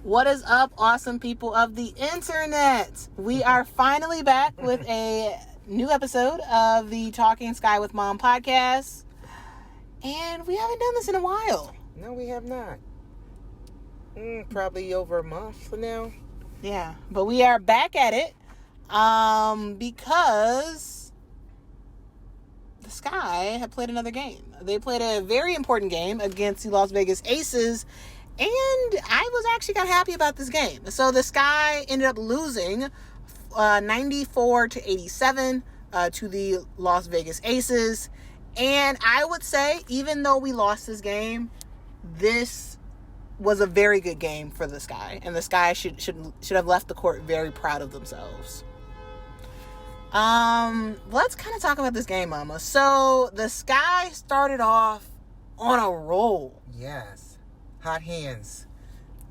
What is up, awesome people of the internet? We are finally back with a new episode of the Talking Sky with Mom podcast. And we haven't done this in a while. No, we have not. Probably over a month for now. Yeah, but we are back at it because the Sky had played another game. They played a very important game against the Las Vegas Aces, and I was actually kind of happy about this game. So the Sky ended up losing 94-87 to the Las Vegas Aces. And I would say, even though we lost this game, this was a very good game for the Sky. And the Sky should have left the court very proud of themselves. Let's kind of talk about this game, Mama. So the Sky started off on a roll. Yes. Hot hands.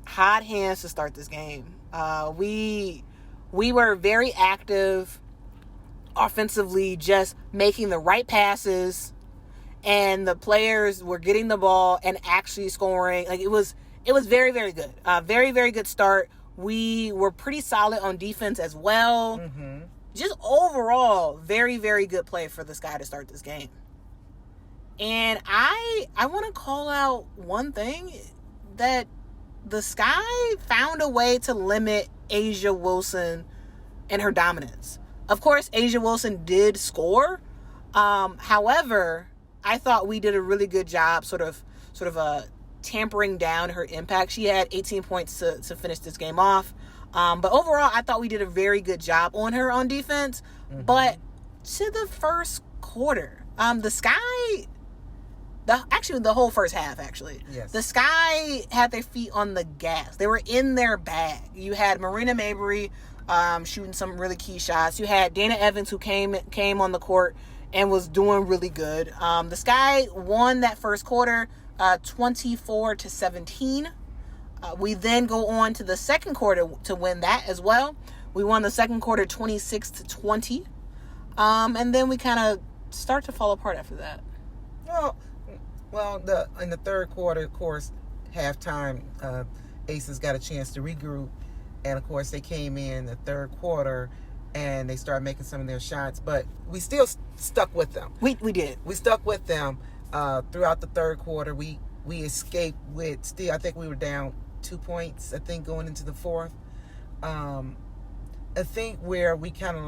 Hot hands to start this game. We were very active offensively, just making the right passes, and the players were getting the ball and actually scoring. Like it was very, very good. Very, very good start. We were pretty solid on defense as well. Mm-hmm. Just overall, very, very good play for the Sky to start this game. And I want to call out one thing, that the Sky found a way to limit A'ja Wilson and her dominance. Of course, A'ja Wilson did score. However, I thought we did a really good job sort of tampering down her impact. She had 18 points to finish this game off. But overall, I thought we did a very good job on her on defense. Mm-hmm. But to the first quarter, the Sky, the whole first half, actually. Yes. The Sky had their feet on the gas. They were in their bag. You had Marina Mabrey shooting some really key shots. You had Dana Evans, who came on the court and was doing really good. The Sky won that first quarter 24-17. We then go on to the second quarter to win that as well. We won the second quarter 26-20. And then we kind of start to fall apart after that. Well, in the third quarter, of course, halftime, Aces got a chance to regroup. And, of course, they came in the third quarter and they started making some of their shots. But we still stuck with them. We did. We stuck with them throughout the third quarter. We escaped with still, I think we were down 2 points, I think, going into the fourth. I think where we kind of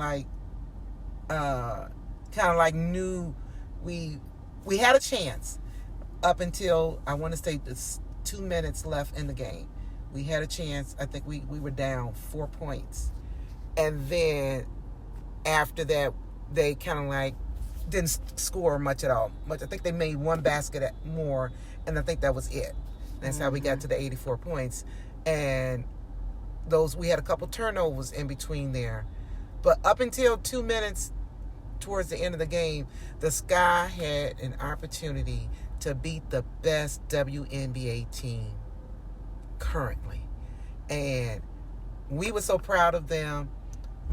knew we had a chance up until, I want to say, 2 minutes left in the game. We had a chance. I think we were down 4 points. And then after that, they kind of didn't score much at all. I think they made one basket more, and I think that was it. That's how we got to the 84 points. And we had a couple turnovers in between there. But up until 2 minutes towards the end of the game, the Sky had an opportunity to beat the best WNBA team currently. And we were so proud of them.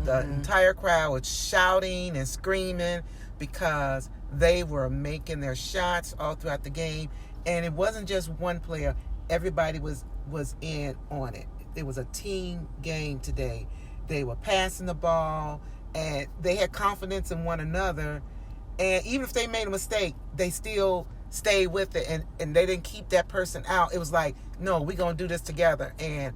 The entire crowd was shouting and screaming because they were making their shots all throughout the game. And it wasn't just one player. Everybody was in on it. It was a team game today. They were passing the ball, and they had confidence in one another. And even if they made a mistake, they still stayed with it, and they didn't keep that person out. It was like, no, we're going to do this together. And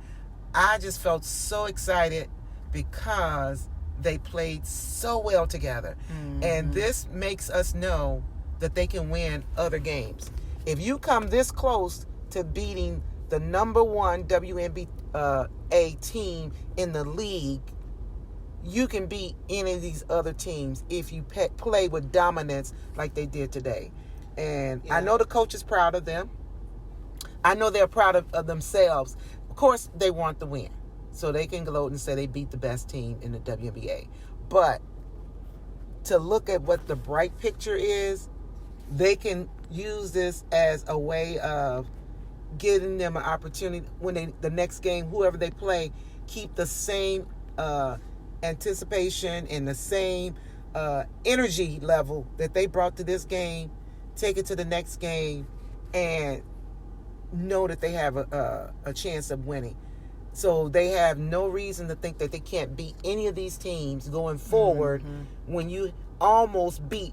I just felt so excited because they played so well together. Mm-hmm. And this makes us know that they can win other games. If you come this close to beating the number one WNBA team in the league, you can beat any of these other teams if you play with dominance like they did today. And I know the coach is proud of them. I know they're proud of themselves. Of course, they want the win, so they can gloat and say they beat the best team in the WNBA. But to look at what the bright picture is, they can use this as a way of giving them an opportunity when the next game, whoever they play, keep the same anticipation and the same energy level that they brought to this game, take it to the next game, and know that they have a chance of winning. So they have no reason to think that they can't beat any of these teams going forward when you almost beat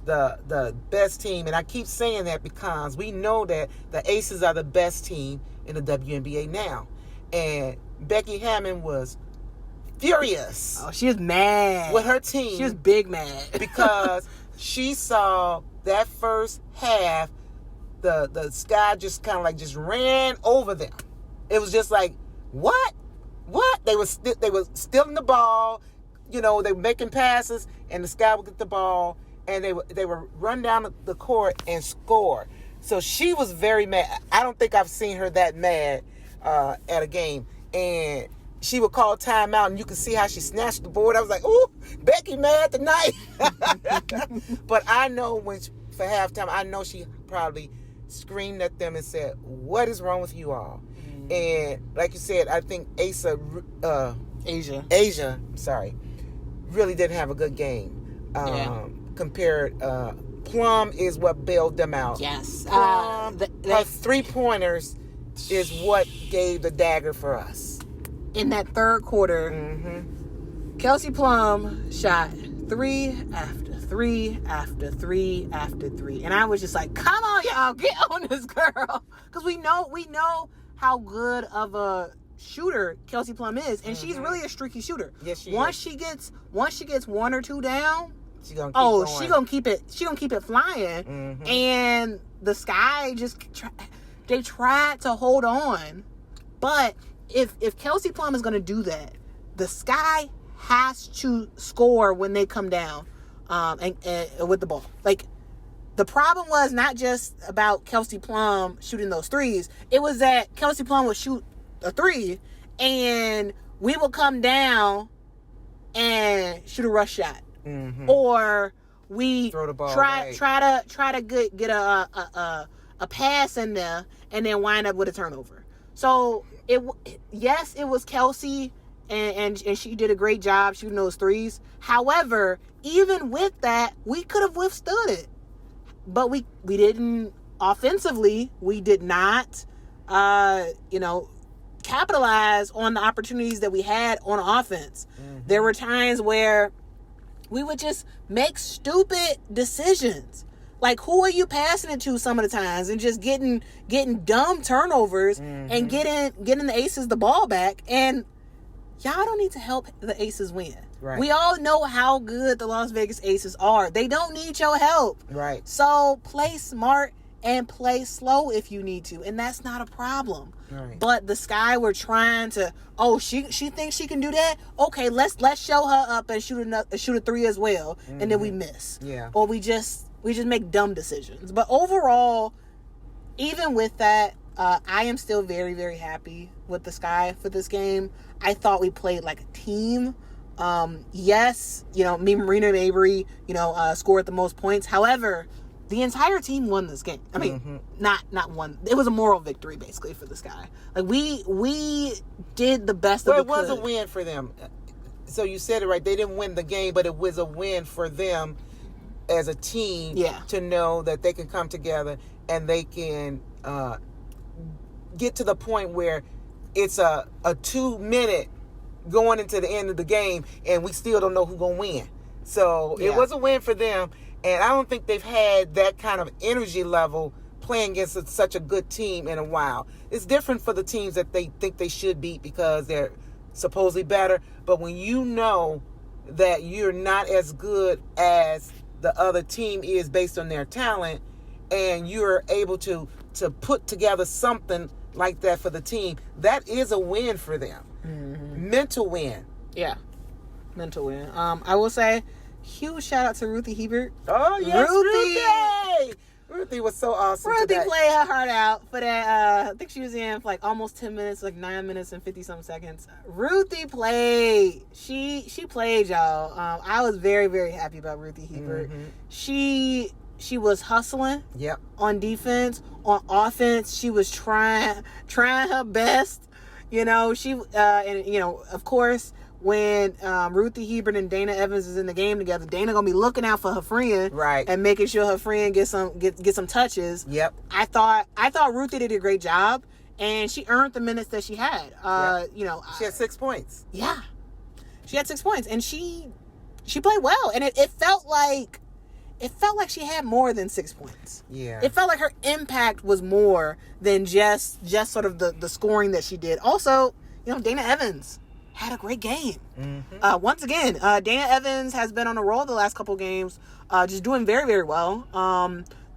the best team. And I keep saying that because we know that the Aces are the best team in the WNBA now. And Becky Hammon was furious. Oh, she was mad. With her team. She was big mad. Because she saw that first half, the Sky just kind of like just ran over them. It was just like, what? They were stealing the ball. You know, they were making passes, and the Sky would get the ball, and they would run down the court and score. So she was very mad. I don't think I've seen her that mad at a game. And she would call timeout, and you could see how she snatched the board. I was like, ooh, Becky mad tonight. But I know for halftime, I know she probably screamed at them and said, what is wrong with you all? And like you said, I think Asia, really didn't have a good game. Compared, Plum is what bailed them out. Yes. Plum, her 3-pointers is what gave the dagger for us. In that third quarter, Kelsey Plum shot 3 after 3 after 3 after 3. And I was just like, come on, y'all, get on this girl. Because we know how good of a shooter Kelsey Plum is. And she's really a streaky shooter. Yes, she once is. She gets 1 or 2 down, she gonna keep keep it flying. And the Sky they tried to hold on. But if Kelsey Plum is gonna do that, the Sky has to score when they come down and with the ball. Like, the problem was not just about Kelsey Plum shooting those threes. It was that Kelsey Plum would shoot a 3 and we would come down and shoot a rush shot. Or we throw the ball try to get a pass in there and then wind up with a turnover. So it was Kelsey and she did a great job shooting those threes. However, even with that, we could have withstood it. But we didn't offensively. We did not, capitalize on the opportunities that we had on offense. There were times where we would just make stupid decisions. Like, who are you passing it to some of the times, and just getting dumb turnovers and getting the Aces the ball back. And y'all don't need to help the Aces win. Right. We all know how good the Las Vegas Aces are. They don't need your help. Right. So play smart and play slow if you need to, and that's not a problem. Right. But the Sky were trying to, she thinks she can do that. Okay, let's show her up and shoot a 3 as well, and then we miss. Yeah. Or we just make dumb decisions. But overall, even with that, I am still very, very happy with the Sky for this game. I thought we played like a team. Yes, me, Marina, and Avery, scored the most points. However, the entire team won this game. I mean, not one. It was a moral victory, basically, for the Sky. Like, we did the best that we could. Well, it was a win for them. So you said it right. They didn't win the game, but it was a win for them as a team to know that they can come together and they can get to the point where it's a 2-minute going into the end of the game, and we still don't know who's going to win. So it was a win for them, and I don't think they've had that kind of energy level playing against such a good team in a while. It's different for the teams that they think they should beat because they're supposedly better, but when you know that you're not as good as the other team is based on their talent, and you're able to put together something like that for the team, that is a win for them. Mental win. Yeah, mental win. I will say, huge shout out to Ruthy Hebert. Oh yes, Ruthy was so awesome. Ruthy played her heart out for that. I think she was in for like almost 10 minutes, like 9 minutes and 50-something seconds. Ruthy played. She played, y'all. I was very, very happy about Ruthy Hebert. She was hustling. Yep. On defense, on offense, she was trying her best. Of course, when Ruthy Hebert and Dana Evans is in the game together, Dana gonna be looking out for her friend, right, and making sure her friend get some touches. Yep. I thought Ruthy did a great job, and she earned the minutes that she had. She had 6 points. Yeah. She had 6 points, and she played well, and it felt like she had more than 6 points. Yeah. It felt like her impact was more than just sort of the scoring that she did. Also, Dana Evans had a great game. Mm-hmm. Once again, Dana Evans has been on a roll the last couple games, just doing very, very well.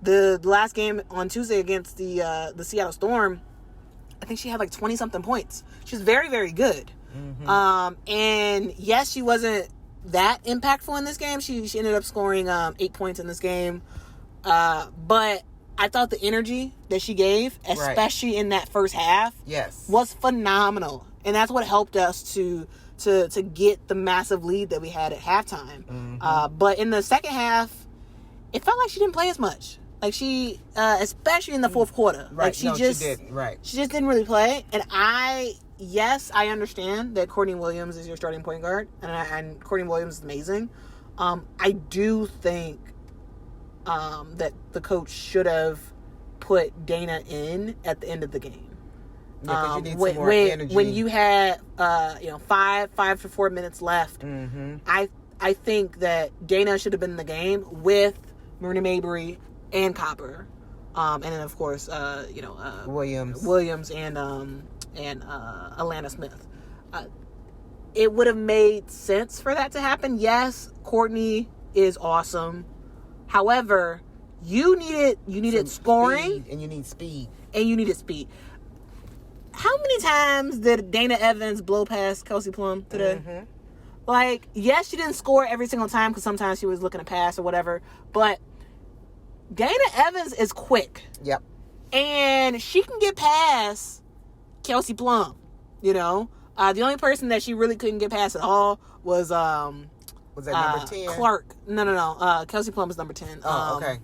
The last game on Tuesday against the Seattle Storm, I think she had like 20-something points. She's very, very good. Mm-hmm. And yes, she wasn't that impactful in this game. She ended up scoring 8 points in this game. But I thought the energy that she gave, especially in that first half, was phenomenal. And that's what helped us to get the massive lead that we had at halftime. Mm-hmm. But in the second half, it felt like she didn't play as much. Like she, especially in the fourth quarter. Right. Like she just didn't. Right. She just didn't really play. And I understand that Courtney Williams is your starting point guard, and Courtney Williams is amazing. I do think that the coach should have put Dana in at the end of the game. Yeah, you need some more energy. When you had 5 to 4 minutes left, mm-hmm. I think that Dana should have been in the game with Marina Mabry and Copper, and then of course Williams and Alana Smith. It would have made sense for that to happen. Yes, Courtney is awesome. However, you needed scoring, and you need speed. How many times did Dana Evans blow past Kelsey Plum today? Mm-hmm. Like, yes, she didn't score every single time because sometimes she was looking to pass or whatever, but Dana Evans is quick. Yep. And she can get past Kelsey Plum, The only person that she really couldn't get past at all was that number 10? Clark. No. Kelsey Plum is number 10. Oh, okay.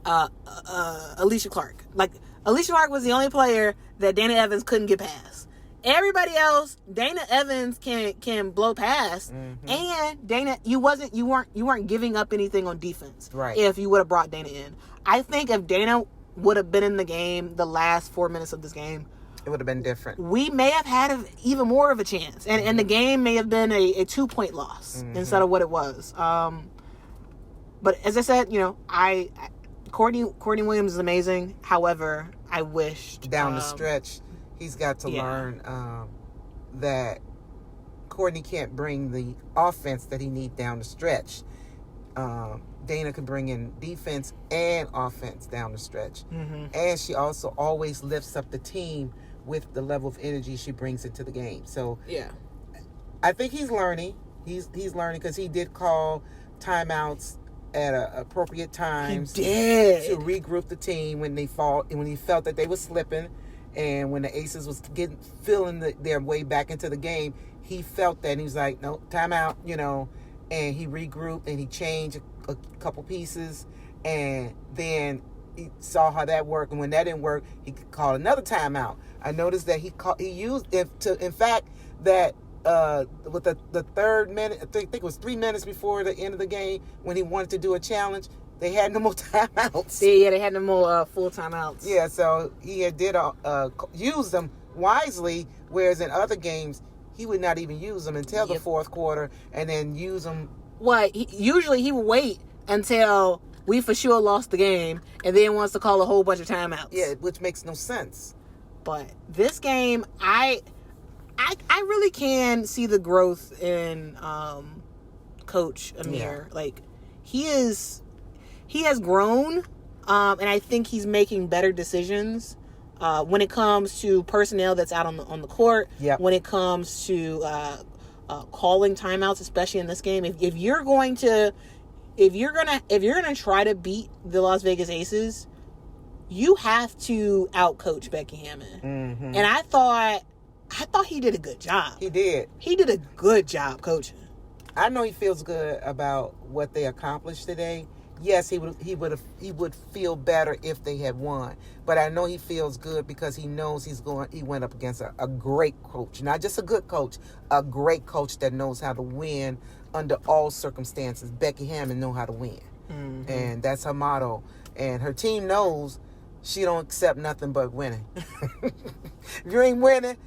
Alysha Clark. Like, Alysha Clark was the only player that Dana Evans couldn't get past. Everybody else, Dana Evans can blow past, mm-hmm. and Dana, you weren't giving up anything on defense. Right. If you would have brought Dana in, I think if Dana would have been in the game the last 4 minutes of this game, it would have been different. We may have had even more of a chance, and the game may have been a 2-point loss mm-hmm. instead of what it was. But as I said, Courtney Williams is amazing. However, I wished down the stretch, he's got to learn that Courtney can't bring the offense that he needs down the stretch. Dana can bring in defense and offense down the stretch. Mm-hmm. And she also always lifts up the team with the level of energy she brings into the game. So yeah, I think he's learning. He's learning because he did call timeouts at appropriate times. He did. To regroup the team when he felt that they were slipping, and when the Aces was feeling their way back into the game, he felt that and he was like, no, timeout, and he regrouped and he changed a couple pieces, and then he saw how that worked, and when that didn't work, he called another timeout. I noticed that he used it to, in fact, that with the third minute, I think it was 3 minutes before the end of the game, when he wanted to do a challenge, they had no more timeouts. Yeah, they had no more full timeouts. Yeah, so he did use them wisely, whereas in other games, he would not even use them until the fourth quarter, and then use them. Well, usually he would wait until we for sure lost the game, and then wants to call a whole bunch of timeouts. Yeah, which makes no sense. But this game, I really can see the growth in Coach Amir. Yeah. Like, he has grown, and I think he's making better decisions when it comes to personnel that's out on the court. Yep. When it comes to calling timeouts, especially in this game, if you're gonna try to beat the Las Vegas Aces, you have to outcoach Becky Hammond. Mm-hmm. And I thought he did a good job. He did. He did a good job coaching. I know he feels good about what they accomplished today. Yes, he would feel better if they had won. But I know he feels good because he knows he went up against a great coach. Not just a good coach, a great coach that knows how to win under all circumstances. Becky Hammond knows how to win. Mm-hmm. And that's her motto. And her team knows she don't accept nothing but winning. If you ain't winning,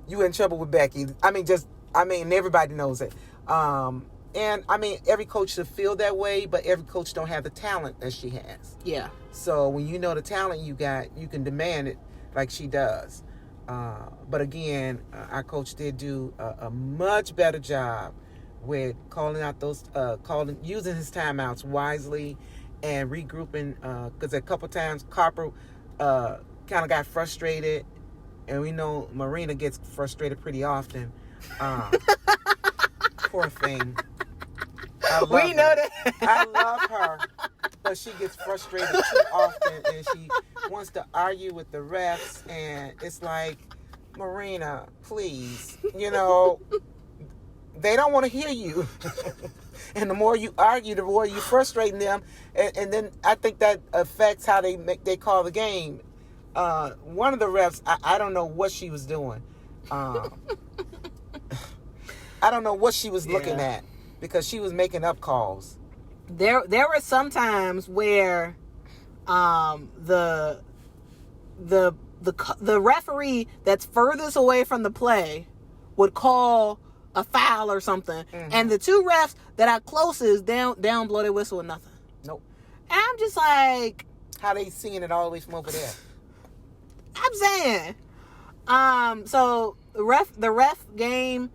you in trouble with Becky. Everybody knows it. And every coach should feel that way, but every coach don't have the talent that she has. Yeah. So when you know the talent you got, you can demand it like she does. But again, our coach did do a much better job with calling out those, using his timeouts wisely and regrouping. Because a couple times Carper kind of got frustrated, and we know Marina gets frustrated pretty often. Poor thing. We know that. I love her, but she gets frustrated too often, and she wants to argue with the refs, and it's like, Marina, please, they don't want to hear you. And the more you argue, the more you're frustrating them, and then I think that affects how they call the game. One of the refs, I don't know what she was doing. I don't know what she was looking at, because she was making up calls. There were some times where the referee that's furthest away from the play would call a foul or something, and the two refs that are closest down blow their whistle or nothing. Nope. And I'm just like, how they seeing it all the way from over there? I'm saying, so the ref game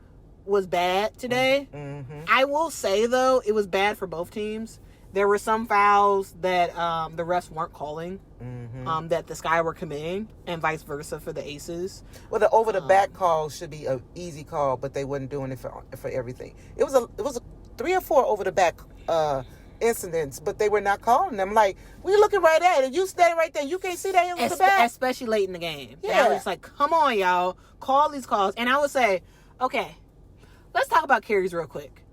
was bad today. Mm-hmm. I will say though, it was bad for both teams. There were some fouls that the refs weren't calling, that the Sky were committing, and vice versa for the Aces. Well, the over the back call should be an easy call, but they wasn't doing it for everything. It was a 3 or 4 over the back incidents, but they were not calling them. Like, we looking right at it. You standing right there. You can't see that over the back, especially late in the game. Yeah, and I was like, come on, y'all, call these calls. And I would say, okay, let's talk about carries real quick.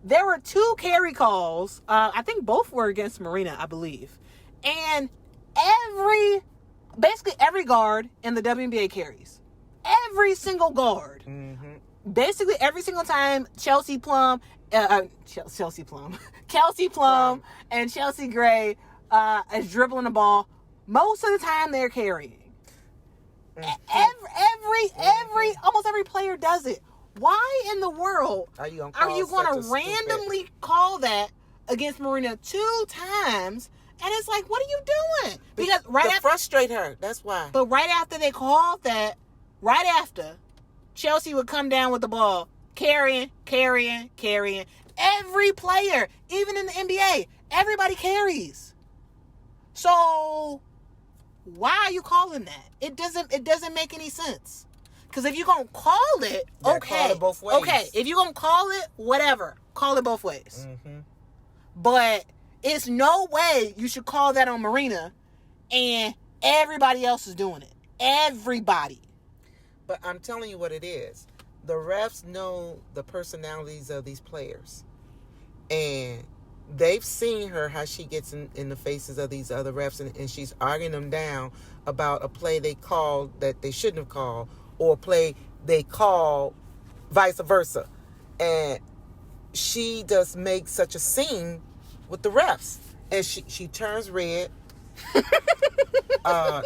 There were 2 carry calls. I think both were against Marina, I believe. And basically every guard in the WNBA carries. Every single guard. Mm-hmm. Basically every single time Kelsey Plum and Chelsea Gray is dribbling the ball, most of the time they're carrying. Almost every player does it. Why in the world are you going to randomly call that against Marina 2 times? And it's like, what are you doing? Because frustrate her. That's why. But right after they called that, Chelsea would come down with the ball, carrying. Every player, even in the NBA, everybody carries. So why are you calling that? It doesn't make any sense. Because if you're going to call it, okay. Call it both ways. Okay, if you're going to call it, whatever. Call it both ways. Mm-hmm. But it's no way you should call that on Marina and everybody else is doing it. Everybody. But I'm telling you what it is. The refs know the personalities of these players. And they've seen her, how she gets in the faces of these other refs, and she's arguing them down about a play they called that they shouldn't have called, or a play they call vice versa. And she just makes such a scene with the refs. And she turns red. No,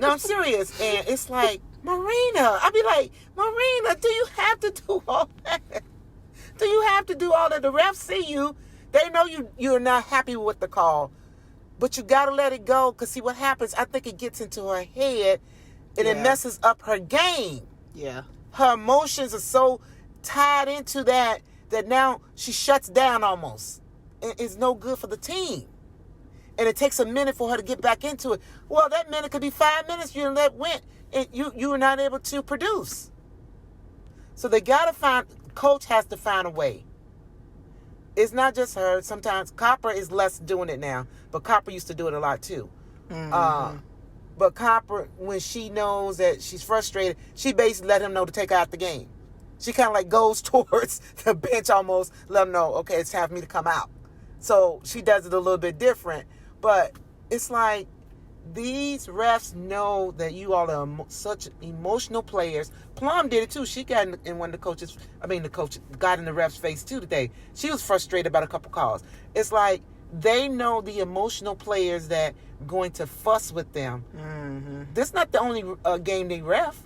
I'm serious. And it's like, Marina. I'd be like, Marina, do you have to do all that? Do you have to do all that? The refs see you. They know you're not happy with the call. But you got to let it go. Because see what happens, I think it gets into her head. And it messes up her game. Yeah. Her emotions are so tied into that now she shuts down almost. And it's no good for the team. And it takes a minute for her to get back into it. Well, that minute could be 5 minutes you let went. And you were not able to produce. So they got to coach has to find a way. It's not just her. Sometimes Copper is less doing it now. But Copper used to do it a lot too. Mm-hmm. But Copper, when she knows that she's frustrated, she basically let him know to take her out the game. She kind of like goes towards the bench almost, let him know, okay, it's time for me to come out. So she does it a little bit different. But it's like these refs know that you all are such emotional players. Plum did it too. She got in one of the coach got in the ref's face too today. She was frustrated about a couple calls. It's like, they know the emotional players that are going to fuss with them. Mm-hmm. This is not the only game they ref.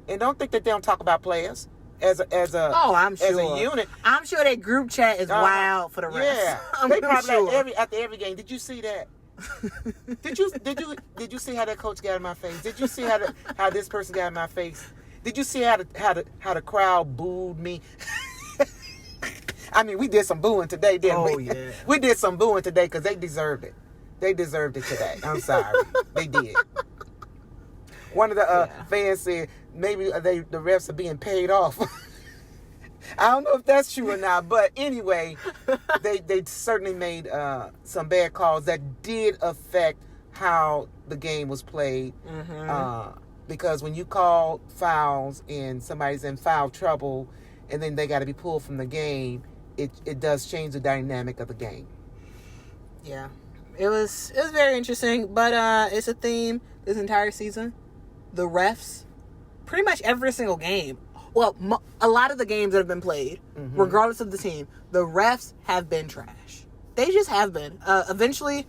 And don't think that they don't talk about players as a I'm sure. as a unit. I'm sure that group chat is wild for the refs. Yeah, they probably sure. After every game. Did you see that? did you see how that coach got in my face? Did you see how this person got in my face? Did you see how the crowd booed me? I mean, we did some booing today, didn't we? Yeah. We did some booing today because they deserved it. They deserved it today. I'm sorry, they did. One of the fans said maybe the refs are being paid off. I don't know if that's true or not, but anyway, they certainly made some bad calls that did affect how the game was played. Mm-hmm. Because when you call fouls and somebody's in foul trouble, and then they got to be pulled from the game, it does change the dynamic of the game. Yeah, it was very interesting, but it's a theme this entire season. The refs, pretty much every single game. Well, a lot of the games that have been played, mm-hmm. regardless of the team, the refs have been trash. They just have been. Eventually,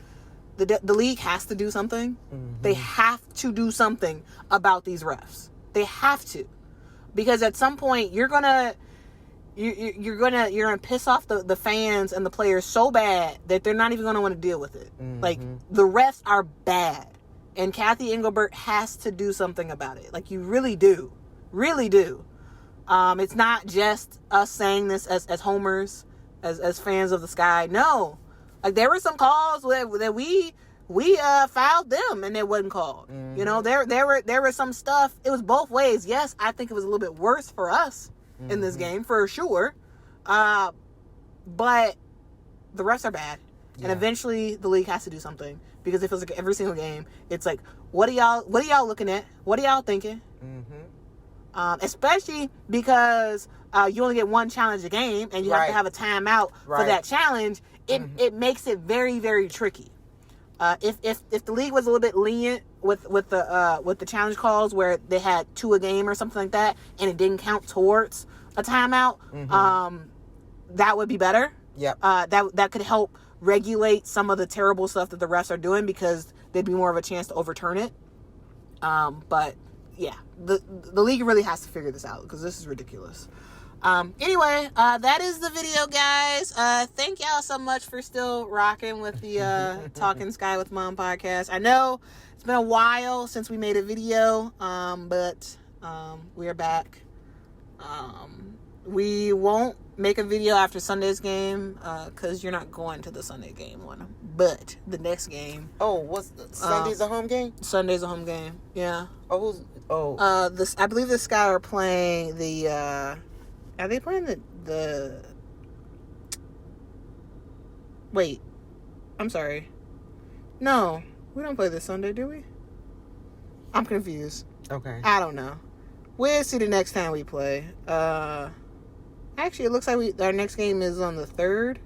the league has to do something. Mm-hmm. They have to do something about these refs. They have to, because at some point you're gonna piss off the fans and the players so bad that they're not even gonna want to deal with it. Mm-hmm. Like, the refs are bad, and Kathy Engelbert has to do something about it. Like, you really do. It's not just us saying this as homers, as fans of the Sky. No, like, there were some calls that we fouled them and it wasn't called. Mm-hmm. You know, there were some stuff. It was both ways. Yes, I think it was a little bit worse for us in this game for sure. But the refs are bad, and eventually the league has to do something, because it feels like every single game it's like, what are y'all looking at? What are y'all thinking? Mm-hmm. Especially because you only get one challenge a game, and you have to have a timeout for that challenge. It makes it very, very tricky. If the league was a little bit lenient with the challenge calls, where they had 2 a game or something like that, and it didn't count towards a timeout, that would be better. Yep. That could help regulate some of the terrible stuff that the refs are doing, because there'd be more of a chance to overturn it. But yeah, the league really has to figure this out, because this is ridiculous. Anyway, that is the video, guys. Thank y'all so much for still rocking with the Talking Sky with Mom podcast. I know it's been a while since we made a video, but we're back. We won't make a video after Sunday's game, because you're not going to the Sunday game one. But the next game. Oh, Sunday's a home game? Sunday's a home game. Yeah. I believe the Sky are playing the. Are they playing the? Wait, I'm sorry. No, we don't play this Sunday, do we? I'm confused. Okay. I don't know. We'll see the next time we play. Actually, it looks like our next game is on the 3rd.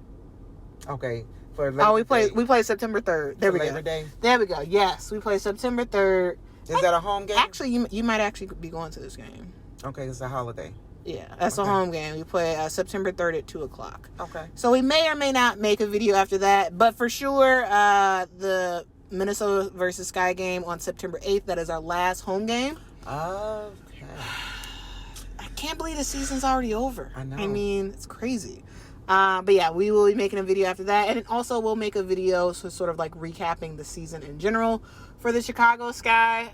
Okay. We play September 3rd. There we go. Labor Day. There we go. Yes, we play September 3rd. Is that a home game? Actually, you might actually be going to this game. Okay, it's a holiday. Yeah, that's a home game. We play September 3rd at 2:00. Okay. So we may or may not make a video after that, but for sure, the Minnesota versus Sky game on September 8th, that is our last home game. Okay. I can't believe the season's already over. I know. I mean, it's crazy. But yeah, we will be making a video after that, and also we'll make a video sort of like recapping the season in general for the Chicago Sky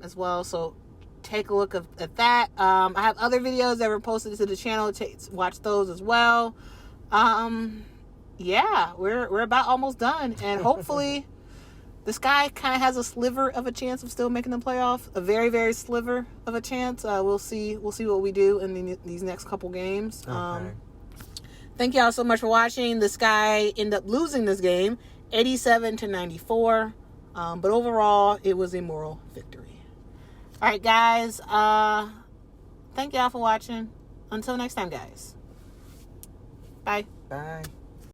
as well. So take a look at that. I have other videos that were posted to the channel. Watch those as well. Yeah, we're about almost done, and hopefully the Sky kind of has a sliver of a chance of still making the playoff. A very, very sliver of a chance. We'll see what we do in these next couple games. Okay. Thank y'all so much for watching. The Sky ended up losing this game 87-94, but overall it was a moral victory. All right, guys. Thank y'all for watching. Until next time, guys. Bye. Bye.